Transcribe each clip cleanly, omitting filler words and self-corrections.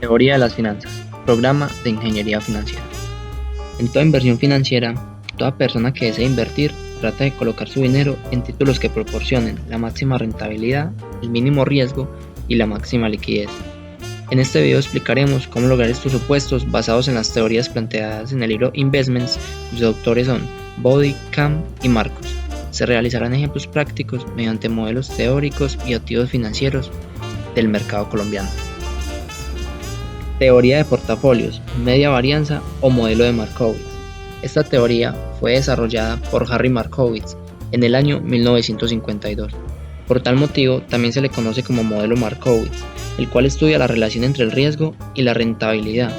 Teoría de las finanzas. Programa de ingeniería financiera. En toda inversión financiera, toda persona que desee invertir trata de colocar su dinero en títulos que proporcionen la máxima rentabilidad, el mínimo riesgo y la máxima liquidez. En este video explicaremos cómo lograr estos supuestos basados en las teorías planteadas en el libro Investments, cuyos autores son Body, Cam y Marcos. Se realizarán ejemplos prácticos mediante modelos teóricos y activos financieros del mercado colombiano. Teoría de portafolios, media varianza o modelo de Markowitz. Esta teoría fue desarrollada por Harry Markowitz en el año 1952. Por tal motivo, también se le conoce como modelo Markowitz, el cual estudia la relación entre el riesgo y la rentabilidad,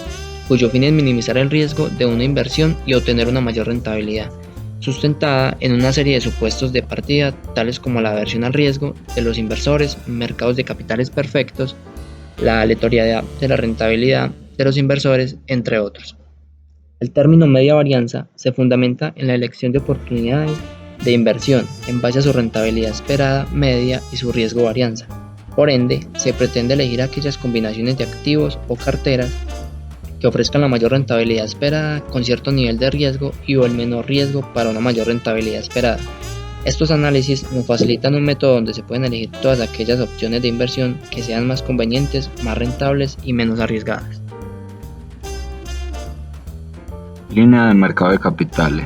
cuyo fin es minimizar el riesgo de una inversión y obtener una mayor rentabilidad, sustentada en una serie de supuestos de partida, tales como la aversión al riesgo de los inversores, mercados de capitales perfectos, la aleatoriedad de la rentabilidad de los inversores, entre otros. El término media varianza se fundamenta en la elección de oportunidades de inversión en base a su rentabilidad esperada media y su riesgo varianza. Por ende, se pretende elegir aquellas combinaciones de activos o carteras que ofrezcan la mayor rentabilidad esperada con cierto nivel de riesgo y o el menor riesgo para una mayor rentabilidad esperada. Estos análisis nos facilitan un método donde se pueden elegir todas aquellas opciones de inversión que sean más convenientes, más rentables y menos arriesgadas. Línea de mercado de capitales.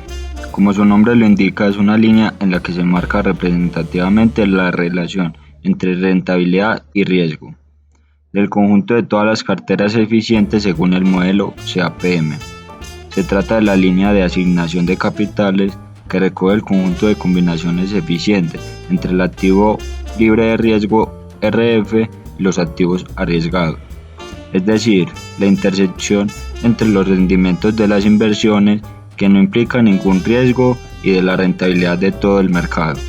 Como su nombre lo indica, es una línea en la que se marca representativamente la relación entre rentabilidad y riesgo del conjunto de todas las carteras eficientes según el modelo CAPM. Se trata de la línea de asignación de capitales que recoge el conjunto de combinaciones eficientes entre el activo libre de riesgo RF y los activos arriesgados, es decir, la intersección entre los rendimientos de las inversiones que no implican ningún riesgo y de la rentabilidad de todo el mercado.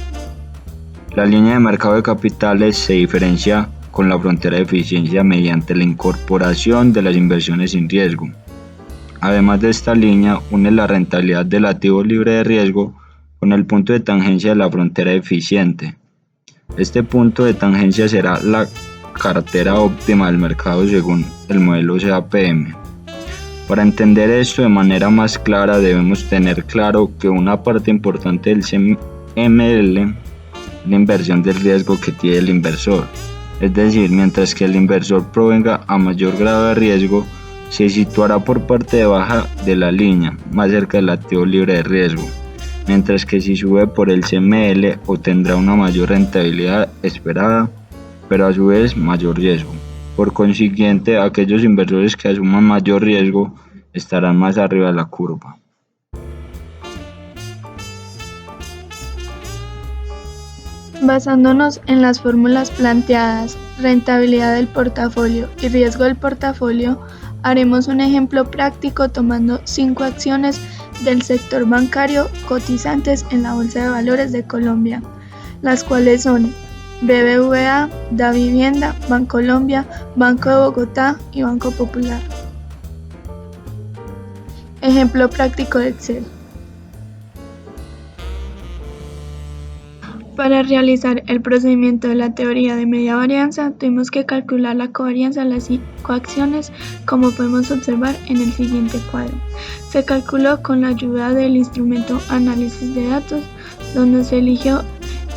La línea de mercado de capitales se diferencia con la frontera de eficiencia mediante la incorporación de las inversiones sin riesgo. Además de esta línea, une la rentabilidad del activo libre de riesgo con el punto de tangencia de la frontera eficiente. Este punto de tangencia será la cartera óptima del mercado según el modelo CAPM. Para entender esto de manera más clara, debemos tener claro que una parte importante del CML es la inversión del riesgo que tiene el inversor. Es decir, mientras que el inversor provenga a mayor grado de riesgo, se situará por parte de baja de la línea, más cerca del activo libre de riesgo, mientras que si sube por el CML obtendrá una mayor rentabilidad esperada, pero a su vez mayor riesgo. Por consiguiente, aquellos inversores que asuman mayor riesgo estarán más arriba de la curva. Basándonos en las fórmulas planteadas, rentabilidad del portafolio y riesgo del portafolio, haremos un ejemplo práctico tomando 5 acciones del sector bancario cotizantes en la Bolsa de Valores de Colombia, las cuales son BBVA, Davivienda, Bancolombia, Banco de Bogotá y Banco Popular. Ejemplo práctico de Excel. Para realizar el procedimiento de la teoría de media varianza, tuvimos que calcular la covarianza de las 5 acciones, como podemos observar en el siguiente cuadro. Se calculó con la ayuda del instrumento análisis de datos, donde se eligió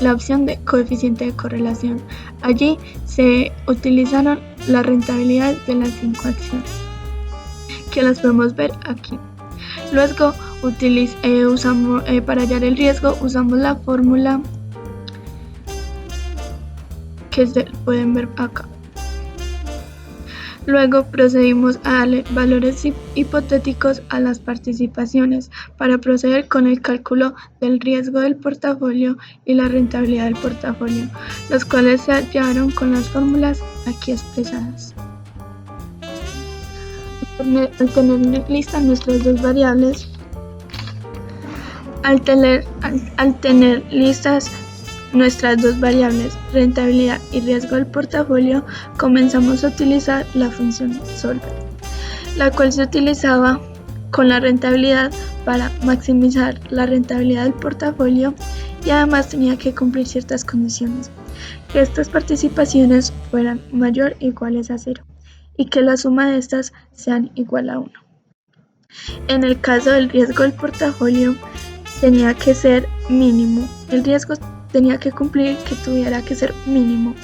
la opción de coeficiente de correlación. Allí se utilizaron las rentabilidades de las 5 acciones, que las podemos ver aquí. Luego, para hallar el riesgo, usamos la fórmula que se pueden ver acá. Luego procedimos a darle valores hipotéticos a las participaciones para proceder con el cálculo del riesgo del portafolio y la rentabilidad del portafolio, los cuales se hallaron con las fórmulas aquí expresadas. Al tener listas nuestras dos variables, nuestras dos variables, rentabilidad y riesgo del portafolio, comenzamos a utilizar la función solver, la cual se utilizaba con la rentabilidad para maximizar la rentabilidad del portafolio y además tenía que cumplir ciertas condiciones, que estas participaciones fueran mayor o iguales a 0 y que la suma de estas sean igual a 1. En el caso del riesgo del portafolio, tenía que ser mínimo. El riesgo tenía que cumplir que tuviera que ser mínimo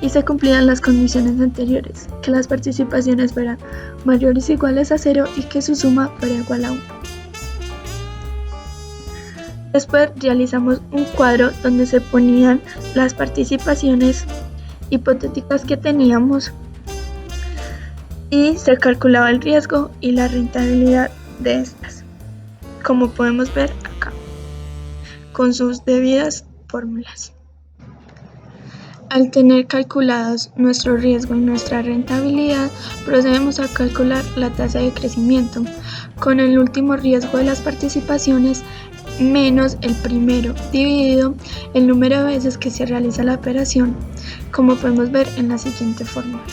y se cumplían las condiciones anteriores, que las participaciones fueran mayores o iguales a 0 y que su suma fuera igual a 1. Después realizamos un cuadro donde se ponían las participaciones hipotéticas que teníamos y se calculaba el riesgo y la rentabilidad de estas, como podemos ver acá, con sus debidas fórmulas. Al tener calculados nuestro riesgo y nuestra rentabilidad, procedemos a calcular la tasa de crecimiento con el último riesgo de las participaciones menos el primero dividido el número de veces que se realiza la operación, como podemos ver en la siguiente fórmula.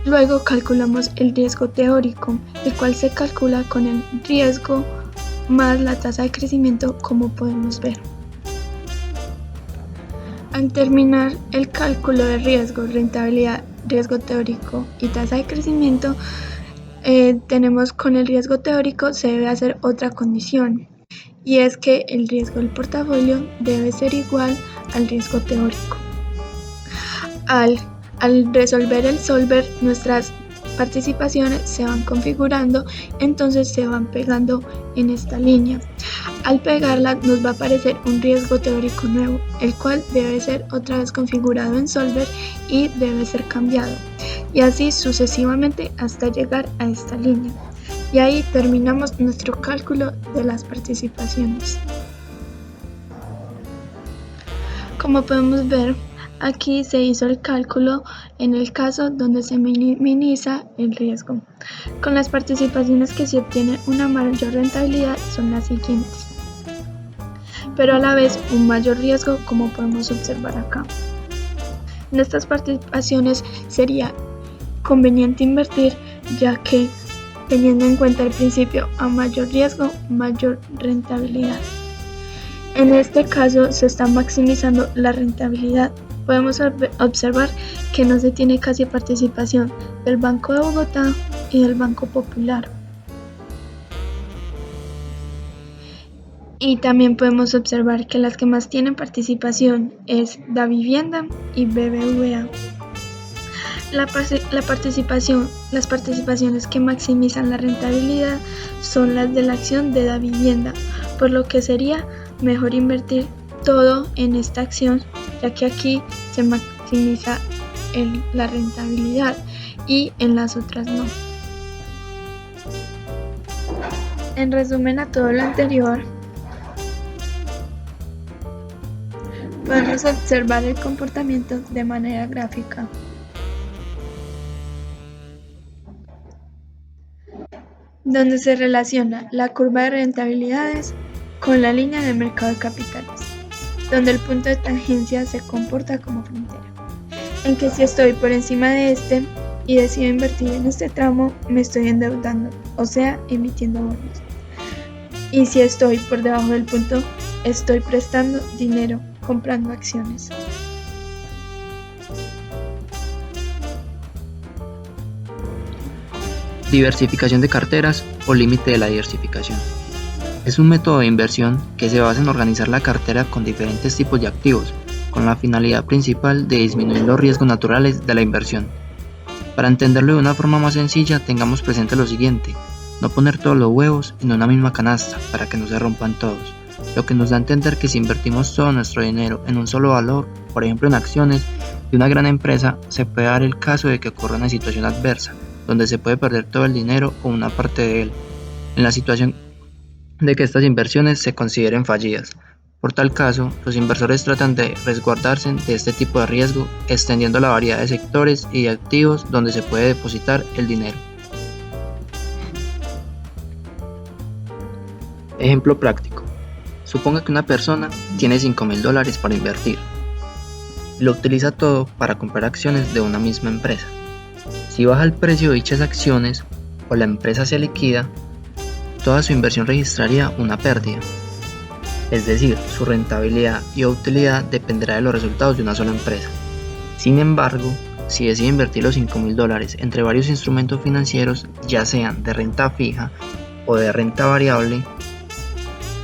Luego calculamos el riesgo teórico, el cual se calcula con el riesgo más la tasa de crecimiento, como podemos ver. Al terminar el cálculo de riesgo, rentabilidad, riesgo teórico y tasa de crecimiento, tenemos con el riesgo teórico se debe hacer otra condición, y es que el riesgo del portafolio debe ser igual al riesgo teórico. Al resolver el solver, nuestras participaciones se van configurando, entonces se van pegando en esta línea. Al pegarla nos va a aparecer un riesgo teórico nuevo, el cual debe ser otra vez configurado en solver y debe ser cambiado, y así sucesivamente hasta llegar a esta línea. Y ahí terminamos nuestro cálculo de las participaciones. Como podemos ver, aquí se hizo el cálculo en el caso donde se minimiza el riesgo. Con las participaciones que se obtiene una mayor rentabilidad son las siguientes, pero a la vez un mayor riesgo, como podemos observar acá. En estas participaciones sería conveniente invertir, ya que teniendo en cuenta el principio a mayor riesgo, mayor rentabilidad. En este caso se está maximizando la rentabilidad. Podemos observar que no se tiene casi participación del Banco de Bogotá y del Banco Popular. Y también podemos observar que las que más tienen participación es Davivienda y BBVA. Las participaciones que maximizan la rentabilidad son las de la acción de Davivienda, por lo que sería mejor invertir todo en esta acción, ya que aquí se maximiza la rentabilidad y en las otras no. En resumen a todo lo anterior, podemos observar el comportamiento de manera gráfica. Donde se relaciona la curva de rentabilidades con la línea del mercado de capitales, donde el punto de tangencia se comporta como frontera, en que si estoy por encima de este y decido invertir en este tramo, me estoy endeudando, o sea, emitiendo bonos. Y si estoy por debajo del punto, estoy prestando dinero, comprando acciones. Diversificación de carteras o límite de la diversificación. Es un método de inversión que se basa en organizar la cartera con diferentes tipos de activos, con la finalidad principal de disminuir los riesgos naturales de la inversión. Para entenderlo de una forma más sencilla, tengamos presente lo siguiente: no poner todos los huevos en una misma canasta para que no se rompan todos, lo que nos da a entender que si invertimos todo nuestro dinero en un solo valor, por ejemplo en acciones de una gran empresa, se puede dar el caso de que ocurra una situación adversa, donde se puede perder todo el dinero o una parte de él, en la situación de que estas inversiones se consideren fallidas. Por tal caso, los inversores tratan de resguardarse de este tipo de riesgo, extendiendo la variedad de sectores y de activos donde se puede depositar el dinero. Ejemplo práctico. Suponga que una persona tiene $5,000 para invertir. Lo utiliza todo para comprar acciones de una misma empresa. Si baja el precio de dichas acciones o la empresa se liquida, toda su inversión registraría una pérdida. Es decir, su rentabilidad y utilidad dependerá de los resultados de una sola empresa. Sin embargo, si decide invertir los $5.000 entre varios instrumentos financieros, ya sean de renta fija o de renta variable,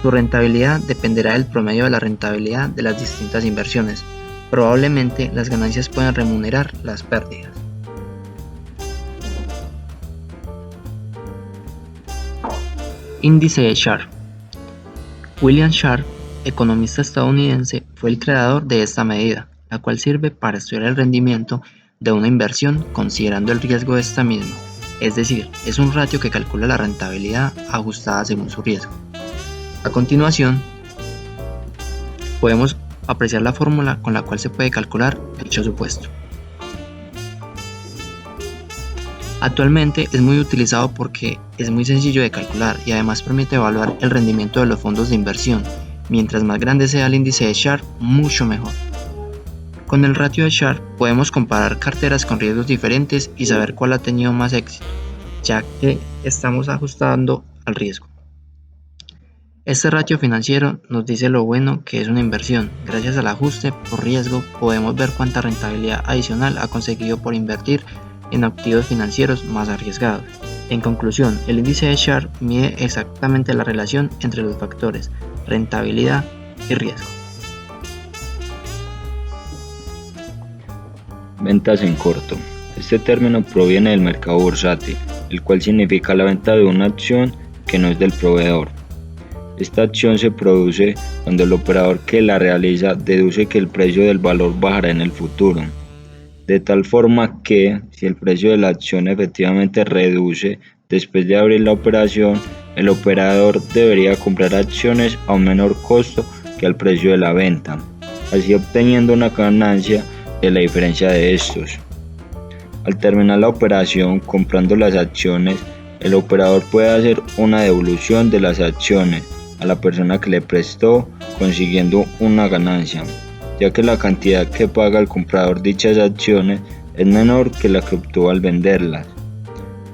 su rentabilidad dependerá del promedio de la rentabilidad de las distintas inversiones. Probablemente las ganancias puedan remunerar las pérdidas. Índice de Sharpe. William Sharpe, economista estadounidense, fue el creador de esta medida, la cual sirve para estudiar el rendimiento de una inversión considerando el riesgo de esta misma, es decir, es un ratio que calcula la rentabilidad ajustada según su riesgo. A continuación, podemos apreciar la fórmula con la cual se puede calcular dicho supuesto. Actualmente es muy utilizado porque es muy sencillo de calcular y además permite evaluar el rendimiento de los fondos de inversión. Mientras más grande sea el índice de Sharpe, mucho mejor. Con el ratio de Sharpe podemos comparar carteras con riesgos diferentes y saber cuál ha tenido más éxito, ya que estamos ajustando al riesgo. Este ratio financiero nos dice lo bueno que es una inversión. Gracias al ajuste por riesgo podemos ver cuánta rentabilidad adicional ha conseguido por invertir en activos financieros más arriesgados. En conclusión, el índice de Sharpe mide exactamente la relación entre los factores rentabilidad y riesgo. Ventas en corto. Este término proviene del mercado bursátil, el cual significa la venta de una acción que no es del proveedor. Esta acción se produce cuando el operador que la realiza deduce que el precio del valor bajará en el futuro, de tal forma que, si el precio de la acción efectivamente reduce después de abrir la operación, el operador debería comprar acciones a un menor costo que al precio de la venta, así obteniendo una ganancia de la diferencia de estos. Al terminar la operación comprando las acciones, el operador puede hacer una devolución de las acciones a la persona que le prestó, consiguiendo una ganancia, ya que la cantidad que paga el comprador dichas acciones es menor que la que obtuvo al venderlas.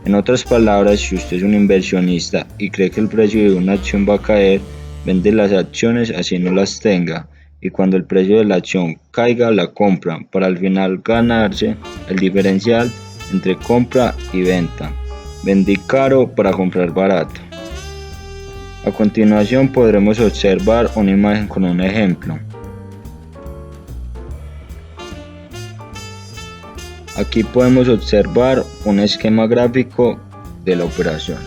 En otras palabras, si usted es un inversionista y cree que el precio de una acción va a caer, vende las acciones así no las tenga, y cuando el precio de la acción caiga la compra para al final ganarse el diferencial entre compra y venta. Vendí caro para comprar barato. A continuación podremos observar una imagen con un ejemplo. Aquí podemos observar un esquema gráfico de la operación.